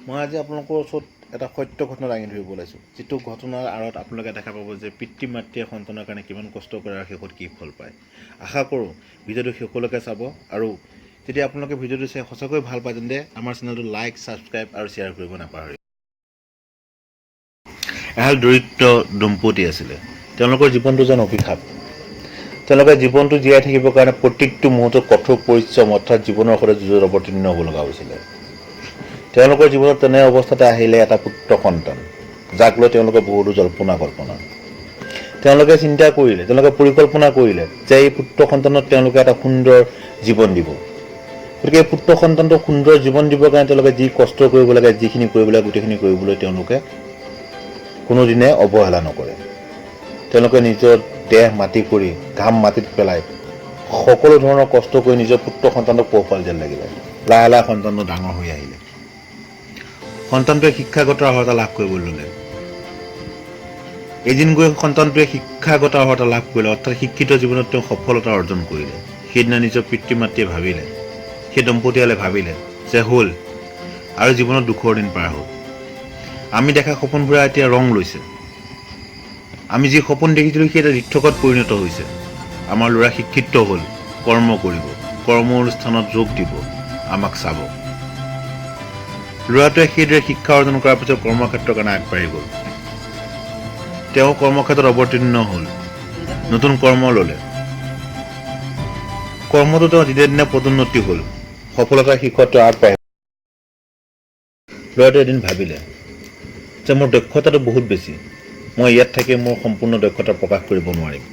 মই আজি আপোনালোকৰ ওচৰত এটা সত্য ঘটনা দাঙি ধৰিব ওলাইছোঁ, যিটো ঘটনাৰ আঁৰত আপোনালোকে দেখা পাব যে পিতৃ মাতৃয়ে সন্তানৰ কাৰণে কিমান কষ্ট কৰে আৰু শেষত কি ফল পায়। আশা কৰোঁ ভিডিঅ'টো শেষলৈকে চাব, আৰু যদি আপোনালোকে ভিডিঅ'টো চাই সঁচাকৈ ভাল পায় তেন্তে আমাৰ চেনেলটো লাইক, ছাবস্ক্ৰাইব আৰু শ্বেয়াৰ কৰিব নাপাহৰিব। এহাল দৰিদ্ৰ দম্পতী আছিলে। তেওঁলোকৰ জীৱনটো যেন অভিশাপ। তেওঁলোকে জীৱনটো জীয়াই থাকিবৰ কাৰণে প্ৰত্যেকটো মুহূৰ্তত কঠোৰ পৰিশ্ৰম অৰ্থাৎ জীৱনৰ সৈতে যুঁজত অৱতীৰ্ণ হ'ব লগা হৈছিলে। তেওঁলোকৰ জীৱনত তেনে অৱস্থাতে আহিলে এটা পুত্ৰ সন্তান, যাক লৈ তেওঁলোকে বহুতো জল্পনা কল্পনা। তেওঁলোকে চিন্তা কৰিলে, তেওঁলোকে পৰিকল্পনা কৰিলে যে এই পুত্ৰ সন্তানক তেওঁলোকে এটা সুন্দৰ জীৱন দিব। গতিকে এই পুত্ৰ সন্তানটোক সুন্দৰ জীৱন দিবৰ কাৰণে তেওঁলোকে যি কষ্ট কৰিব লাগে, যিখিনি কৰিব লাগে গোটেইখিনি কৰিবলৈ তেওঁলোকে কোনোদিনে অৱহেলা নকৰে। তেওঁলোকে নিজৰ দেহ মাটি কৰি, ঘাম মাটিত পেলাই সকলো ধৰণৰ কষ্ট কৰি নিজৰ পুত্ৰ সন্তানক পোহপাল দিয়াত লাগিলে। লাহে লাহে সন্তানটো ডাঙৰ হৈ আহিলে। সন্তানটোৱে শিক্ষাগত অৰ্হতা লাভ কৰিবলৈ ল'লে। এদিন গৈ সন্তানটোৱে শিক্ষাগত অৰ্হতা লাভ কৰিলে, অৰ্থাৎ শিক্ষিত জীৱনত তেওঁ সফলতা অৰ্জন কৰিলে। সেইদিনা নিজৰ পিতৃ মাতৃয়ে ভাবিলে, সেই দম্পতীহালে ভাবিলে যে হ'ল আৰু জীৱনত দুখৰ দিন পাৰ হ'ল। আমি দেখা সপোনবোৰে এতিয়া ৰং লৈছে। আমি যি সপোন দেখিছিলোঁ সেই এটা ঋথকত পৰিণত হৈছে। আমাৰ ল'ৰা শিক্ষিত হ'ল, কৰ্ম কৰিব, কৰ্ম অনুষ্ঠানত যোগ দিব, আমাক চাব। ল'ৰাটোৱে সেইদৰে শিক্ষা অৰ্জন কৰাৰ পিছত কৰ্মক্ষেত্ৰৰ কাৰণে আগবাঢ়ি গ'ল। তেওঁ কৰ্মক্ষেত্ৰত অৱতীৰ্ণ হ'ল, নতুন কৰ্ম ল'লে। কৰ্মটো তেওঁ দিনে দিনে পদোন্নতি হ'ল, সফলতাৰ শীৰ্ষত তেওঁ আগবাঢ়ি। ল'ৰাটোৱে এদিন ভাবিলে যে মোৰ দক্ষতাটো বহুত বেছি, মই ইয়াত থাকি মোৰ সম্পূৰ্ণ দক্ষতা প্ৰকাশ কৰিব নোৱাৰিম।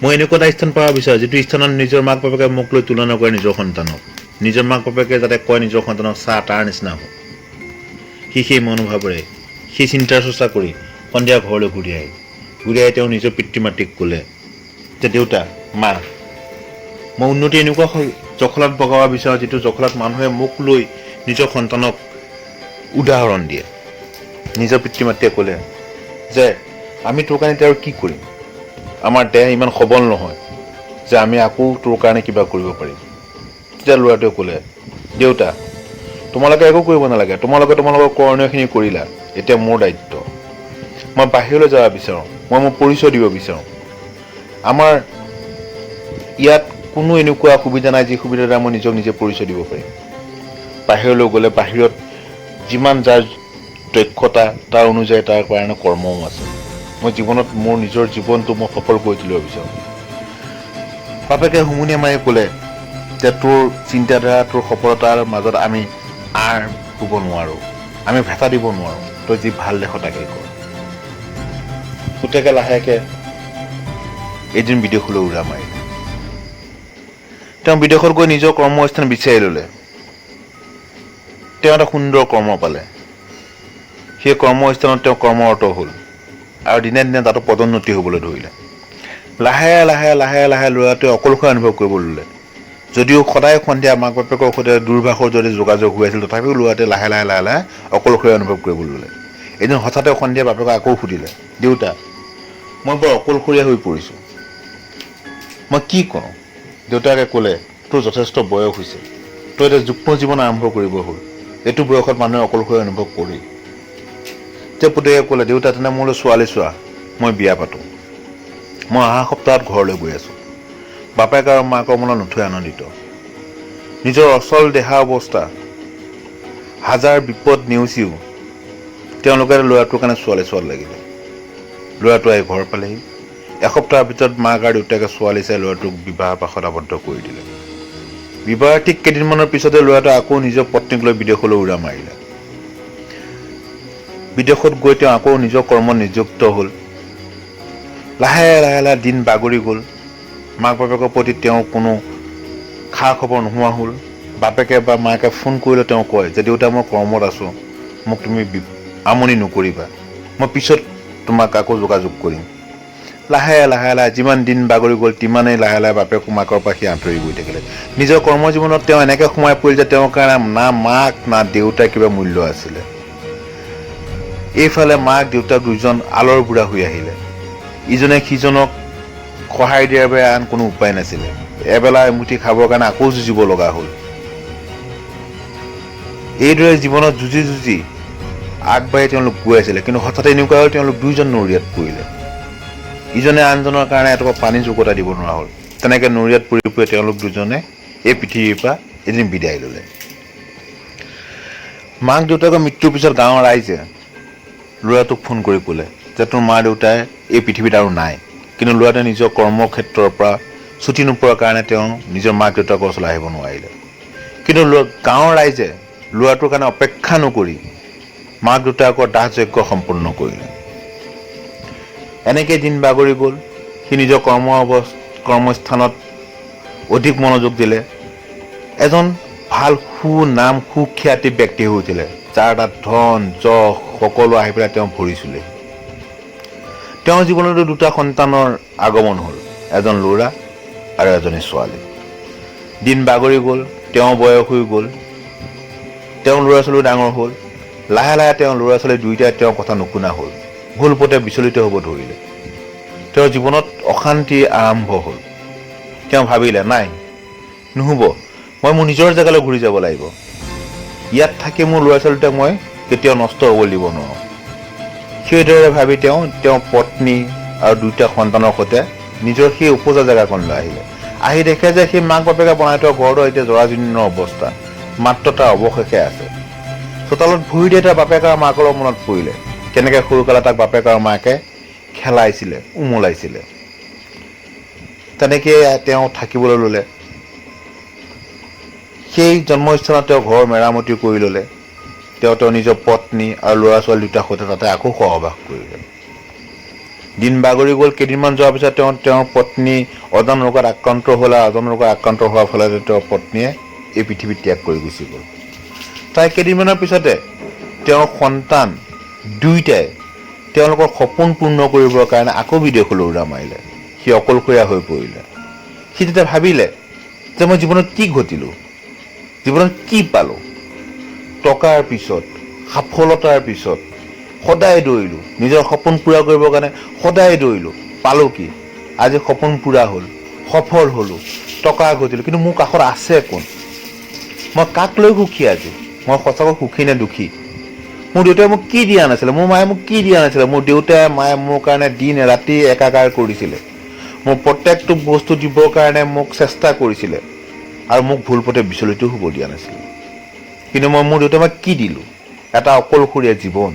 মই এনেকুৱা এটা স্থান পাব বিচাৰোঁ যিটো স্থানত নিজৰ মাক বাপেকে মোক লৈ তুলনা কৰে নিজৰ সন্তানক। নিজৰ মাক বাপেকে যাতে কয় নিজৰ সন্তানক চা তাৰ নিচিনা হ'ব। সি সেই মনোভাৱেৰে, সেই চিন্তাৰ চৰ্চা কৰি সন্ধিয়া ঘৰলৈ ঘূৰি আহি তেওঁ নিজৰ পিতৃ মাতৃক ক'লে যে দেউতা, মা, মই উন্নতি এনেকুৱা জখলাত বগাব বিচাৰোঁ যিটো জখলাত মানুহে মোক লৈ নিজৰ সন্তানক উদাহৰণ দিয়ে। নিজৰ পিতৃ মাতৃয়ে ক'লে যে আমি তোৰ কাৰণে এতিয়া আৰু কি কৰিম, আমাৰ দেহ ইমান সবল নহয় যে আমি আকৌ তোৰ কাৰণে কিবা কৰিব পাৰিম। তেতিয়া ল'ৰাটোৱে ক'লে দেউতা, তোমালোকে একো কৰিব নালাগে, তোমালোকৰ কৰণীয়খিনি কৰিলা, এতিয়া মোৰ দায়িত্ব। মই বাহিৰলৈ যাব বিচাৰোঁ, মই মোৰ পৰিচয় দিব বিচাৰোঁ। আমাৰ ইয়াত কোনো এনেকুৱা সুবিধা নাই যি সুবিধাৰ দ্বাৰা মই নিজক নিজে পৰিচয় দিব পাৰিম। বাহিৰলৈ গ'লে বাহিৰত যিমান যাৰ দক্ষতা তাৰ অনুযায়ী তাৰ কাৰণে কৰ্মও আছে। মই জীৱনত মোৰ নিজৰ জীৱনটো মই সফল কৰি তুলিব বিচাৰোঁ। বাপেকে হুমুনিয়াহ মাৰি ক'লে যে তোৰ চিন্তাধাৰা, তোৰ সফলতাৰ মাজত আমি আঁৰ শুব নোৱাৰোঁ, আমি ভেটা দিব নোৱাৰোঁ, তই যি ভাল দেখো তাকেই কৰ। পুতেকে লাহেকৈ এদিন বিদেশলৈ উৰা মাৰিলে। তেওঁ বিদেশত গৈ নিজৰ কৰ্মস্থান বিচাৰি ল'লে। তেওঁ এটা সুন্দৰ কৰ্ম পালে। সেই কৰ্মস্থানত তেওঁ কৰ্মৰত হ'ল আৰু দিনে দিনে তাতো পদোন্নতি হ'বলৈ ধৰিলে। লাহে লাহে লাহে লাহে ল'ৰাটোৱে অকলশৰে অনুভৱ কৰিবলৈ ল'লে। যদিও সদায় সন্ধিয়া মাক বাপেকৰ সৈতে দূৰভাষৰ যদি যোগাযোগ হৈ আছিল, তথাপিও ল'ৰাটোৱে লাহে লাহে লাহে লাহে অকলশৰে অনুভৱ কৰিবলৈ ল'লে। এদিন হঠাতে সন্ধিয়া বাপেকক আকৌ সুধিলে, দেউতা, মই বৰ অকলশৰীয়া হৈ পৰিছোঁ, মই কি কৰোঁ? দেউতাকে ক'লে তোৰ যথেষ্ট বয়স হৈছে, তই এতিয়া যুগ্ম জীৱন আৰম্ভ কৰিব হ'ল, এইটো বয়সত মানুহে অকলশৰীয়া অনুভৱ কৰেই। তেতিয়া পুতেকে ক'লে দেউতা, তেনে মোলৈ ছোৱালী চোৱা, মই বিয়া পাতোঁ। মই অহা সপ্তাহত ঘৰলৈ গৈ আছোঁ। বাপেক আৰু মাকৰ মনত নথৈ আনন্দিত। নিজৰ অচল দেহা অৱস্থা, হাজাৰ বিপদ নেওচিও তেওঁলোকে ল'ৰাটোৰ কাৰণে ছোৱালী চোৱাত লাগিলে। ল'ৰাটো আহি ঘৰ পালেহি। এসপ্তাহৰ ভিতৰত মাক আৰু দেউতাকে ছোৱালী চাই ল'ৰাটোক বিবাহ পাশত আবদ্ধ কৰি দিলে। বিবাহৰ ঠিক কেইদিনমানৰ পিছতে ল'ৰাটোৱে আকৌ নিজৰ পত্নীক লৈ বিদেশলৈ উৰা মাৰিলে। বিদেশত গৈ তেওঁ আকৌ নিজৰ কৰ্মত নিযুক্ত হ'ল। লাহে লাহে লাহে দিন বাগৰি গ'ল। মাক বাপেকৰ প্ৰতি তেওঁ কোনো খা খবৰ নোহোৱা হ'ল। বাপেকে বা মাকে ফোন কৰিলে তেওঁ কয় যে দেউতা, মই কৰ্মত আছোঁ, মোক তুমি আমনি নকৰিবা, মই পিছত তোমাক আকৌ যোগাযোগ কৰিম। লাহে লাহে লাহে যিমান দিন বাগৰি গ'ল তিমানেই লাহে লাহে বাপেক মাকৰ পৰা সি আঁতৰি গৈ থাকিলে। নিজৰ কৰ্মজীৱনত তেওঁ এনেকৈ সোমাই পৰিল যে তেওঁৰ কাৰণে না মাক না দেউতাৰ কিবা মূল্য আছিলে। এইফালে মাক দেউতাক দুজন আলৰ বুঢ়া হৈ আহিলে। ইজনে সিজনক সহায় দিয়াৰ বাবে আন কোনো উপায় নাছিলে। এবেলা এমুঠি খাবৰ কাৰণে আকৌ যুঁজিব লগা হ'ল। এইদৰে জীৱনত যুঁজি যুঁজি আগবাঢ়ি তেওঁলোক গৈ আছিলে, কিন্তু হঠাতে এনেকুৱা হ'ল তেওঁলোক দুয়োজন নৰিয়াত পৰিলে। ইজনে আনজনৰ কাৰণে এটুকুৰা পানী যোগতাই দিব নোৱাৰা হ'ল। তেনেকৈ নৰিয়াত পৰি পৰি তেওঁলোক দুজনে এই পৃথিৱীৰ পৰা এদিন বিদায় ল'লে। মাক দেউতাকৰ মৃত্যুৰ পিছত গাঁৱৰ ৰাইজে ল'ৰাটোক ফোন কৰি ক'লে যে তোৰ মা দেউতাই এই পৃথিৱীত আৰু নাই। কিন্তু ল'ৰাটোৱে নিজৰ কৰ্মক্ষেত্ৰৰ পৰা ছুটি নোপোৱাৰ কাৰণে তেওঁ নিজৰ মাক দেউতাকৰ ওচৰলৈ আহিব নোৱাৰিলে। কিন্তু গাঁৱৰ ৰাইজে ল'ৰাটোৰ কাৰণে অপেক্ষা নকৰি মাক দেউতাকৰ দাহ যজ্ঞ সম্পূৰ্ণ কৰিলে। এনেকৈ দিন বাগৰি গ'ল। সি নিজৰ কৰ্মস্থানত অধিক মনোযোগ দিলে। এজন ভাল সুনাম সুখ্যাতি ব্যক্তি হৈ উঠিলে, যাৰ তাত ধন যশ সকলো আহি পেলাই তেওঁ ভৰি চুলে। তেওঁৰ জীৱনতো দুটা সন্তানৰ আগমন হ'ল, এজন ল'ৰা আৰু এজনী ছোৱালী। দিন বাগৰি গ'ল, তেওঁ বয়স হৈ গ'ল, তেওঁ ল'ৰা ছোৱালীও ডাঙৰ হ'ল। লাহে লাহে তেওঁ ল'ৰা ছোৱালী দুয়োটাই তেওঁৰ কথা নুশুনা হ'ল, ভুল পথে বিচলিত হ'ব ধৰিলে। তেওঁৰ জীৱনত অশান্তি আৰম্ভ হ'ল। তেওঁ ভাবিলে নাই, নহ'ব, মই মোৰ নিজৰ জেগালৈ ঘূৰি যাব লাগিব। ইয়াত থাকি মোৰ ল'ৰা ছোৱালীটোক মই কেতিয়াও নষ্ট হ'বলৈ দিব নোৱাৰোঁ। সেইদৰে ভাবি তেওঁ পত্নী আৰু দুটা সন্তানৰ সৈতে নিজৰ সেই উপজা জেগাকণলৈ আহিলে। আহি দেখে যে সেই মাক বাপেকে বনাই থোৱা ঘৰটো এতিয়া জৰাজীৰ্ণ অৱস্থা, মাত্ৰ তাৰ অৱশেষে আছে। চোতালত ভৰি দিয়ে তাৰ বাপেক আৰু মাকৰ মনত পৰিলে, কেনেকৈ সৰুকালে তাক বাপেক আৰু মাকে খেলাইছিলে, উমলাইছিলে। তেনেকৈ তেওঁ থাকিবলৈ ল'লে। সেই জন্মস্থানত তেওঁ ঘৰ মেৰামতি কৰি ল'লে। তেওঁ নিজৰ পত্নী আৰু ল'ৰা ছোৱালী দুটাৰ সৈতে তাতে আকৌ সহবাস কৰিলে। দিন বাগৰি গ'ল। কেইদিনমান যোৱাৰ পিছত তেওঁৰ পত্নী অজান ৰোগত আক্ৰান্ত হ'ল, আৰু অজান ৰোগত আক্ৰান্ত হোৱাৰ ফলত তেওঁৰ পত্নীয়ে এই পৃথিৱী ত্যাগ কৰি গুচি গ'ল। তাই কেইদিনমানৰ পিছতে তেওঁৰ সন্তান দুয়োটাই তেওঁলোকৰ সপোন পূৰ্ণ কৰিবৰ কাৰণে আকৌ বিদেশলৈ উৰা মাৰিলে। সি অকলশৰীয়া হৈ পৰিলে। সি তেতিয়া ভাবিলে যে মই জীৱনত কি ঘটিলোঁ, জীৱনত কি পালোঁ। টকাৰ পিছত, সফলতাৰ পিছত সদায় দৌৰিলোঁ, নিজৰ সপোন পূৰা কৰিবৰ কাৰণে সদায় দৌৰিলোঁ, পালোঁ কি? আজি সপোন পূৰা হ'ল, সফল হ'লোঁ, টকা ঘটিলোঁ, কিন্তু মোৰ কাষত আছে কোন? মই কাক লৈ সুখী আজি? মই সঁচাকৈ সুখী নে দুখী? মোৰ দেউতাই মোক কি দিয়া নাছিলে, মোৰ মায়ে মোক কি দিয়া নাছিলে? মোৰ দেউতাই মায়ে মোৰ কাৰণে দিন ৰাতি একাকাৰ কৰিছিলে, মোৰ প্ৰত্যেকটো বস্তু দিবৰ কাৰণে মোক চেষ্টা কৰিছিলে, আৰু মোক ভুল পথে বিচলিত হ'ব দিয়া নাছিলে। কিন্তু মই মোৰ দেউতাক মই কি দিলোঁ? এটা অকলশৰীয়া জীৱন,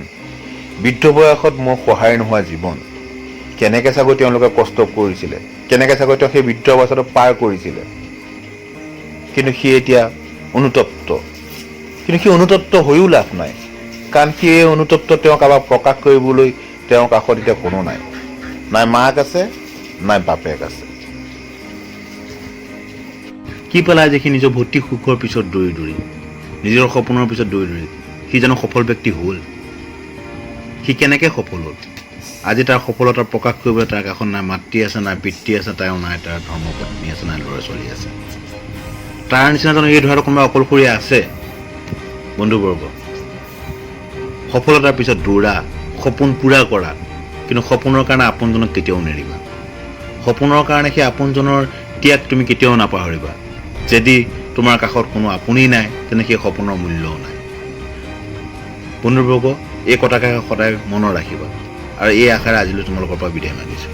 বৃদ্ধ বয়সত মোৰ সহায় নোহোৱা জীৱন। কেনেকৈ চাগৈ তেওঁলোকে কষ্ট কৰিছিলে, কেনেকৈ চাগৈ তেওঁ সেই বৃদ্ধ অৱস্থাটো পাৰ কৰিছিলে। কিন্তু সি এতিয়া অনুতপ্ত। কিন্তু সি অনুতপ্ত হৈও লাভ নাই, কাৰণ সি এই অনুতপ্ত তেওঁ কাৰোবাক প্ৰকাশ কৰিবলৈ তেওঁৰ কাষত এতিয়া কোনো নাই। নাই মাক আছে, নাই বাপেক আছে। কি পেলাই যে সি নিজৰ ভৌতিক সুখৰ পিছত দৌৰি দৌৰি, নিজৰ সপোনৰ পিছত দৌৰি দৌৰি সি জানো সফল ব্যক্তি হ'ল? সি কেনেকৈ সফল হ'ল? আজি তাৰ সফলতা প্ৰকাশ কৰিবলৈ তাৰ কাষত নাই মাতৃ আছে, নাই পিতৃ আছে, তাইও নাই, তাৰ ধৰ্মপত্নী আছে, নাই ল'ৰা ছোৱালী আছে। তাৰ নিচিনা জানো এই ধৰণৰ কোনোবা অকলশৰীয়া আছে? বন্ধুবৰ্গ, সফলতাৰ পিছত দৌৰা, সপোন পূৰা কৰা, কিন্তু সপোনৰ কাৰণে আপোনজনক কেতিয়াও নেৰিবা। সপোনৰ কাৰণে সেই আপোনজনৰ ত্যাগ তুমি কেতিয়াও নাপাহৰিবা। যদি তোমাৰ কাষত কোনো আপোনেই নাই, তেনে সেই সপোনৰ মূল্যও নাই। বন্ধুবৰ্গ, এই কথাকে সদায় মনত ৰাখিবা, আৰু এই আশাৰে আজিলৈ তোমালোকৰ পৰা বিদায় মাগিছোঁ।